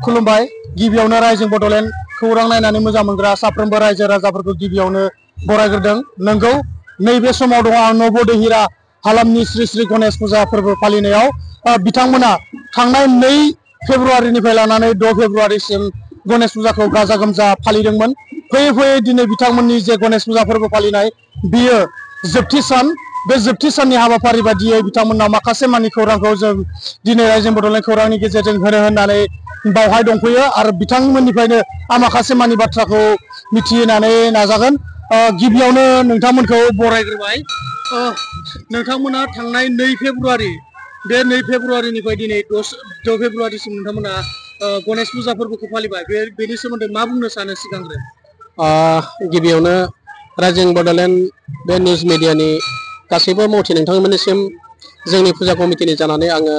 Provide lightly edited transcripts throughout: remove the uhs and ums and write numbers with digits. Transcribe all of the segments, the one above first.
खुलुमबाय गिबियावनो रायजो बड'लेण्ड खौरां नायनानै मोजां मोनग्रा साफ्रोमबो रायजो राजाफोरखौ गिबियावनो बरायग्रोदों। नंगौ नैबे समाव दङ नब'दहिरा हालामनि श्री श्री गणेश फुजा फोरबो फालिनायाव बिथांमोना थांनाय 2 फेब्रुआरिनिफ्राय लानानै 6 फेब्रुआरिसिम गणेश फुजाखौ गाजा गोमजा फालिदोंमोन। फैयै फैयै दिनै बिथांमोननि जे गणेश फुजा फोरबो फालिनाय बियो जोबथि सान। बे जोबथि साननि हाबाफारि बादियै बिथांमोननाव माखासे मानि खौरांखौ जों दिनै रायजो बड'लेण्ड खौरांनि गेजेरजों होनो होननानै बावहाय दंफैयो आरो बिथांमोननिफ्रायनो आं माखासे मानि बाथ्राखौ मिथिहोनानै नाजागोन। गिबियावनो नोंथांमोनखौ बरायग्रोबाय। नोंथांमोना थांनाय 2 फेब्रुआरि बे 2 फेब्रुआरिनिफ्राय दिनै 6 फेब्रुआरिसिम नोंथांमोना गणेश फुजा फोरबोखौ फालिबाय। बेनि सोमोन्दै मा बुंनो सानो सिगांग्रो? गिबियावनो रायजो बड'लेण्ड बे निउस मिडियानि गासैबो मावथि नोंथांमोननिसिम जोंनि फुजा कमिटिनि जानानै आङो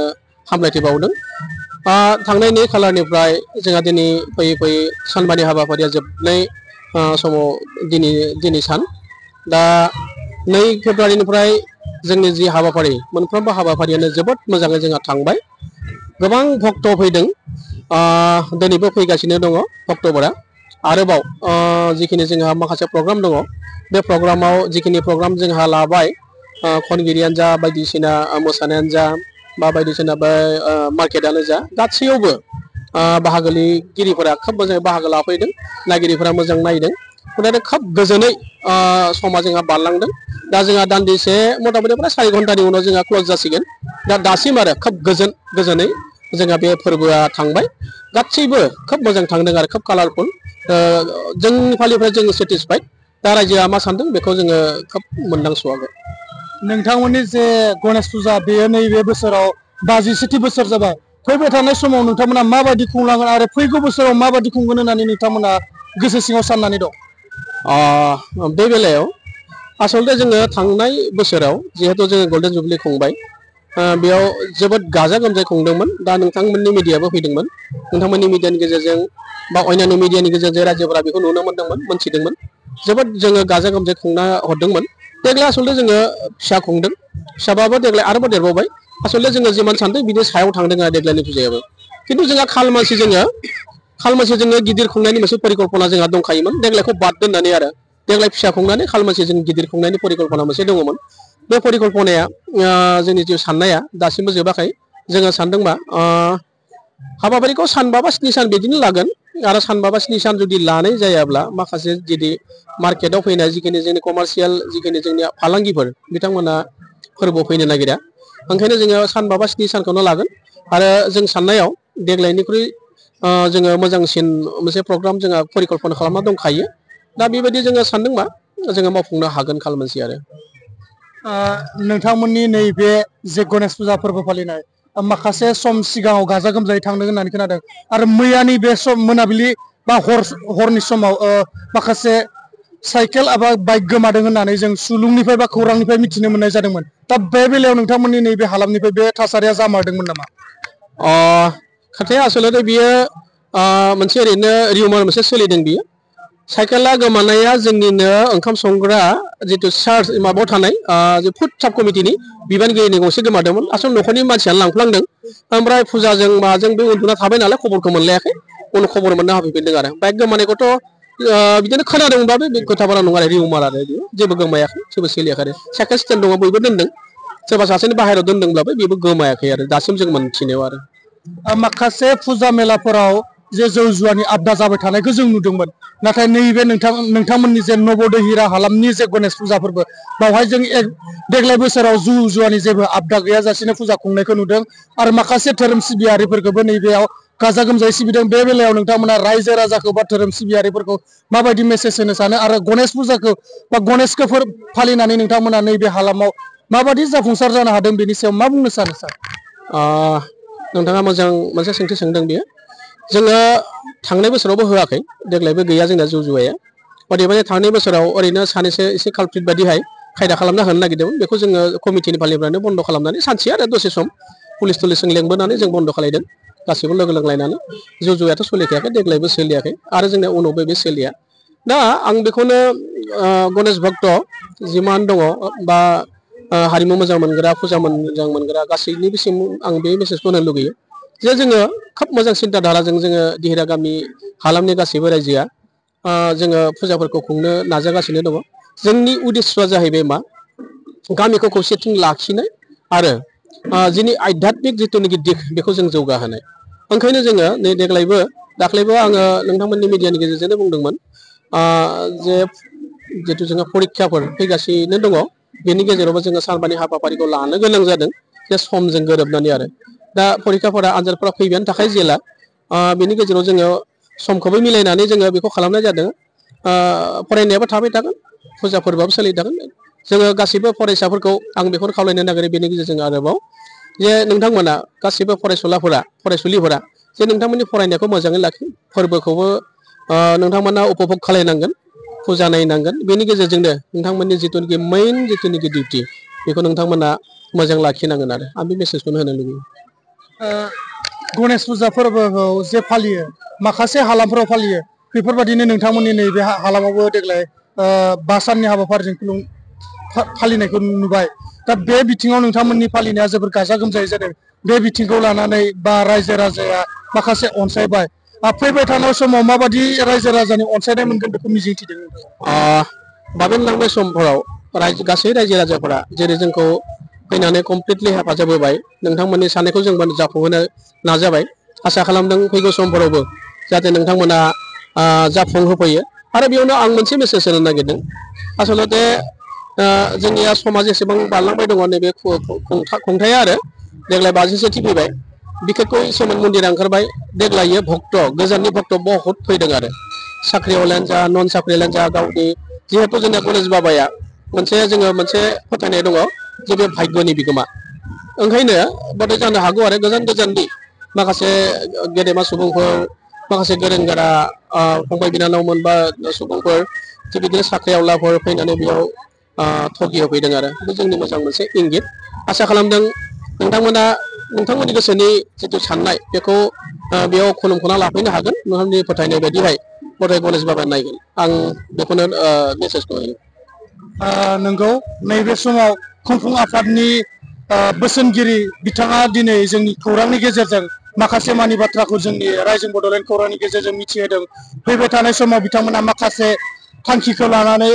हामलायथि बावदों। थांनाय 2 खालारनिफ्राय जोंहा दिनै फैयै फैयै सानबानि हाबाफारिया जोबनाय समाव दिनै सान। दा 2 फेब्रुआरिनिफ्राय जोंनि जि हाबाफारि मोनफ्रोमबो हाबाफारियानो जोबोद मोजाङै जोंहा थांबाय। गोबां भक्त फैदों, दिनैबो फैगासिनो दङ भक्तफोरा। आरोबाव जिखिनि जोंहा माखासे प्रग्राम दङ बे प्रग्रामाव जिखिनि प्रग्राम जोंहा लाबाय खनगिरियानो जा बायदिसिना मोसानायानो जा बा बायदिसिना बे मार्केटआनो जा गासैयावबो बाहागोगिरिफोरा खोब मोजाङै बाहागो लाफैदों। नायगिरिफोरा मोजां नायदों। गथिखे खोब गोजोनै समा जोंहा बारलांदों। दा जोंहा दान्दिसे मथा मथि प्राय 4 घन्टानि उनाव जोंहा क्ल'ज जासिगोन। दा दासिम आरो खोब गोजोनै जोंहा बे फोरबोआ थांबाय। गासैबो खोब मोजां थांदों आरो खोब कालारफुल। जोंनि फालिफ्रा जोङो सेटिसफाइड। दा रायजोआ मा सानदों बेखौ जोङो खोब मोनदांस'वाखै। नोंथांमोननि जे गणेश फुजा बेयो नैबे बोसोराव 57थि बोसोर जाबाय। फैबाय थानाय समाव नोंथांमोना माबायदि खुंलांगोन आरो फैगौ बोसोराव माबायदि खुंगोन होननानै नोंथांमोना गोसो सिङाव साननानै दं? बे बेलायाव आसलथे जोङो थांनाय बोसोराव जिहेथु जोङो गल्डेन जुबलि खुंबाय, बेयाव जोबोद गाजा गोमजायै खुंदोंमोन। दा नोंथांमोननि मिडियाबो फैदोंमोन। नोंथांमोननि मिडियानि गेजेरजों बा अन्यान्य मिडियानि गेजेरजों रायजोफोरा बेखौ नुनो मोन्दोंमोन, मोनथिदोंमोन। जोबोद जोङो गाजा गोमजायै खुंना हरदोंमोन। देग्लाय आसलथे जोङो फिसा खुंदों। फिसाबाबो देग्लाय आरोबाव देरबावबाय। आसलथे जोङो जिमान सानदों बिनि सायाव थांदों आरो देग्लायनि फुजायाबो। खिन्थु जोंहा खालमासि जोङो गिदिर खुंनायनि मोनसे परिकल्पना जोंहा दंखायोमोन। देग्लायखौ बाद दोननानै आरो देग्लाय फिसा खुंनानै खालमासि जों गिदिर खुंनायनि परिकल्पना मोनसे दङमोन। बे परिकल्पनाया जोंनि जिउ साननाया दासिमबो जोबाखै। जोङो सानदोंबा हाबाफारिखौ सानबा बा 7 सान बिदिनो लागोन। आरो सानबा बा 7 सान जुदि लानाय जायाब्ला माखासे जुदि मार्केटआव फैनाय जिखिनि जोंनि कमार्शियेल जिखिनि जोंनि फालांगिफोर बिथांमोना फोरबोआव फैनो नागिरा। ओंखायनो जोङो सानबा बा 7 सानखौनो लागोन। आरो जों साननायाव देग्लायनिख्रुइ जोङो मोजांसिन मोनसे प्रग्राम जोंहा परिकल्पना खालामना दंखायो। दा बेबायदि जोङो सानदोंबा जोङो मावफुंनो हागोन खालमासि आरो। नोंथांमोननि नैबे जे गणेश फुजा फोरबो फालिनाय माखासे सम सिगाङाव गाजा गोमजायै थांदों होननानै खोनादों। आरो मैयानि बे सम मोनाबिलि बा हरनि समाव माखासे साइकेल एबा बाइक गोमादों होननानै जों सुलुंनिफ्राय बा खौरांनिफ्राय मिथिनो मोननाय जादोंमोन। दा बे बेलायाव नोंथांमोननि नैबे हालामनिफ्राय बे थासारिया जामारदोंमोन नामा? खोथाया आसलथे बियो मोनसे ओरैनो रिउमार मोनसे सोलिदों। बियो साइकेला गोमानाया जोंनिनो ओंखाम संग्रा जितु चार्च माबायाव थानाय फुड साब कमिटिनि बिबानगिरिनि गंसे गोमादोंमोन। आसल न'खरनि मानसियानो लांफ्लांदों। ओमफ्राय फुजाजों माजों बे उन्दुना थाबाय नालाय खबरखौ मोनलायाखै। उनाव खबर मोनना होफैफिनदों आरो बाइक गोमानायखौथ' बिदिनो खोनादोंबाबो बे खोथा बारा नङा आरो रिउमार आरो जेबो गोमायाखै, जेबो सोलियाखै आरो साइकेल स्टेन्ड दङ बयबो दोनदों। सोरबा सासेनि बाहेरायाव दोनदोंब्लाबो बेबो गोमायाखै आरो दासिम जों मोनथिनायाव आरो। माखासे फुजा मेलाफोराव जे जौ जुवानि आबदा जाबाय थानायखौ जों नुदोंमोन। नाथाय नैबे नोंथांमोननि जे नब'दहिरा हालामनि जे गणेश फुजा फोरबो बावहाय जों देग्लाय बोसोराव जौ जुवानि जेबो आबदा गैयाजासेनो फुजा खुंनायखौ नुदों। आरो माखासे धोरोम सिबियारिफोरखौबो नैबेयाव गाजा गोमजायै सिबिदों। बे बेलायाव नोंथांमोना रायजो राजाखौ बा धोरोम सिबियारिफोरखौ माबायदि मेसेज होनो सानो? आरो गणेश फुजाखौ बा गणेशखौ फालिनानै नोंथांमोना नैबे हालामाव माबायदि जाफुंसार जानो हादों बेनि सायाव मा बुंनो सानो सार? नोंथाङा मोजां मोनसे सोंथि सोंदों। बियो जोङो थांनाय बोसोरावबो होआखै, देग्लायबो गैया जोंना जौ जुवाया। अदेबानि थांनाय बोसोराव ओरैनो सानैसो एसे कालप्रिट बायदिहाय खायदा खालामना होनो नागिरदोंमोन। बेखौ जोङो कमिटिनि फालिफ्रानो बन्द' खालामनानै सानसे आरो दसे सम पुलिस थुलिसजों लेंबोनानै जों बन्द' खालायदों। गासैबो लोगो लोंलायनानै जौ जुवायाथ' सोलिखायाखै, देग्लायबो सोलियाखै आरो जोंनि उनावबो बे सोलिया। दा आं बेखौनो गणेश भक्त जिमान दङ बा हारिमु मोजां मोनग्रा, फुजा मोजां मोनग्रा गासैनिबोसिम आं बे मेसेजखौ होनो लुगैयो जे जोङो खोब मोजां सिन्ताधाराजों जोङो दिहिरा गामि हालामनि गासैबो रायजोआ जोङो फुजाफोरखौ खुंनो नाजागासिनो दङ जोंनि उद्देश्यआ जाहैबाय मा गामिखौ खौसेथि लाखिनाय आरो जोंनि आध्यात्मिक जिथुनाखि दिग बेखौ जों जौगाहोनाय ओंखायनो जोङो नै देग्लायबो दाख्लैबो आङो नोंथांमोननि मिडियानि गेजेरजोंनो बुंदोंमोन जे जितु जोङो परिक्षाफोर फैगासिनो दङ बेनि गेजेरावबो जोङो सानबानि हाबाफारिखौ लानो गोनां जादों जे समजों गोरोबनानै आरो दा परिक्षाफोरा आनजादफोरा फैबायानो थाखाय जेला बेनि गेजेराव जोङो समखौबो मिलायनानै जोङो बेखौ खालामनाय जादों फरायनायाबो थाबाय थागोन फुजा फोरबोआबो सोलिबाय थागोन जोङो गासैबो फरायसाफोरखौ आं बेखौनो खावलायनो नागिरो बेनि गेजेरजों आरोबाव जे नोंथांमोना गासैबो फरायसुलिफोरा जे नोंथांमोननि फरायनायखौ मोजाङै लाखि फोरबोखौबो नोंथांमोना उपभग खालायनांगोन फुजा नायनांगोन बेनि गेजेरजोंनो नोंथांमोननि जिथुनाखि मेइन जिथुनाखि डिउटि बेखौ नोंथांमोना मोजां लाखिनांगोन आरो आं बे मेसेजखौनो होनो लुबैयो गणेश फुजा फोरबोखौ जे फालियो माखासे हालामफोराव फालियो बेफोरबायदिनो नोंथांमोननि नैबे हालामावबो देग्लाय 5 साननि हाबाफारिजों फालिनायखौ नुबाय दा बे बिथिङाव नोंथांमोननि फालिनाया जोबोर गाजा गोमजायै जादों बे बिथिंखौ लानानै बा रायजो राजाया माखासे अनसायबाय फैबाय थानाय समाव माबायदि रायजो राजानि अनसायनाय मोनगोन बेखौ मिजिंथिदों बाबेनलांनाय समफोराव गासै रायजो राजाफोरा जेरै जोंखौ फैनानै कमप्लिटलि हेफाजाब होबाय नोंथांमोननि साननायखौ जों जाफुंहोनो नाजाबाय आसा खालामदों फैगौ समफोरावबो जाहाथे नोंथांमोना जाफुंहोफैयो आरो बेयावनो आं मोनसे मेसेज होनो नागिरदों आसलते जोंनिया समा जेसेबां बारलांबाय दङ नैबे खुंथाया आरो देग्लाय 50सेथि फैबाय बिखेखকৈ सेमोन मन्दिरा ओंखारबाय देग्लायो भक्त गोजाननि भक्त बहुत फैदों आरो साख्रियावलायानो जा नन साख्रियावलायानो जा गावनि जिहेतु जोंना गणेश बाबाया जोङो मोनसे फोथायनाय दङ जे बे भाग्यनि बिगोमा ओंखायनो बोरै जानो हागौ आरो गोजान गोजाननि माखासे गेदेमा सुबुंफोर माखासे गोरों गोरा फंबाय बिनानावमोन बा सुबुंफोर थिग बिदिनो साख्रियावलाफोर फैनानै बेयाव थगि होफैदों आरो बे जोंनि मोजां मोनसे इंगित आसा खालामदों नोंथांमोना नोंथांमोननि गोसोनि जिथु साननाय बेखौ बेयाव खुलुमख'ना लाफैनो हागोन नोंथांनि फोथायनाय बायदिहाय गदाय गणेश बाबाया नायगोन आं बेखौनो मेसेजखौ होयो नंगौ नैबे समाव खुंफुं आफादनि बोसोनगिरि बिथाङा दिनै जोंनि खौरांनि गेजेरजों माखासे मानि बाथ्राखौ जोंनि रायजो बड'लेण्ड खौरांनि गेजेरजों मिथिहोदों फैबाय थानाय समाव बिथांमोना माखासे थांखिखौ लानानै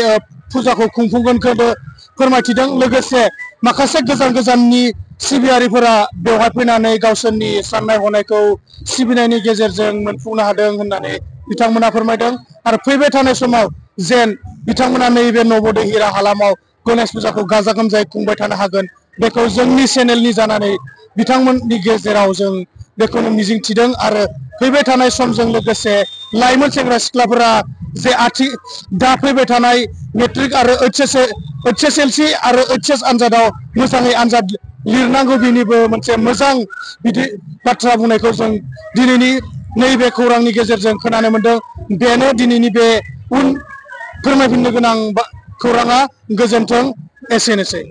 फुजाखौ खुंफुंगोनखौबो फोरमायथिदों लोगोसे माखासे गोजान गोजाननि सिबियारिफोरा बेवहाय फैनानै गावसोरनि साननाय हनायखौ सिबिनायनि गेजेरजों मोनफुंनो हादों होननानै बिथांमोना फोरमायदों आरो फैबाय थानाय समाव जेन बिथांमोना नैबे नबोदै हिरा हालामाव गणेश फुजाखौ गाजा गोमजायै खुंबाय थानो हागोन बेखौ जोंनि चेनेलनि जानानै बिथांमोननि गेजेराव जों बेखौनो मिजिंथिदों आरो फैबाय थानाय समजों लोगोसे लाइमोन सेंग्रा सिख्लाफोरा जे दा फैबाय थानाय मेट्रिक आरो HSLC आरो HS आनजादाव मोजाङै आनजाद लिरनांगौ बेनिबो मोनसे मोजां बिदि बाथ्रा बुंनायखौ जों दिनैनि नैबे खौरांनि गेजेरजों खोनानो मोनदों बेनो दिनैनि बे फोरमायफिननो गोनां खौराङा गोजोन्थों एसेनोसै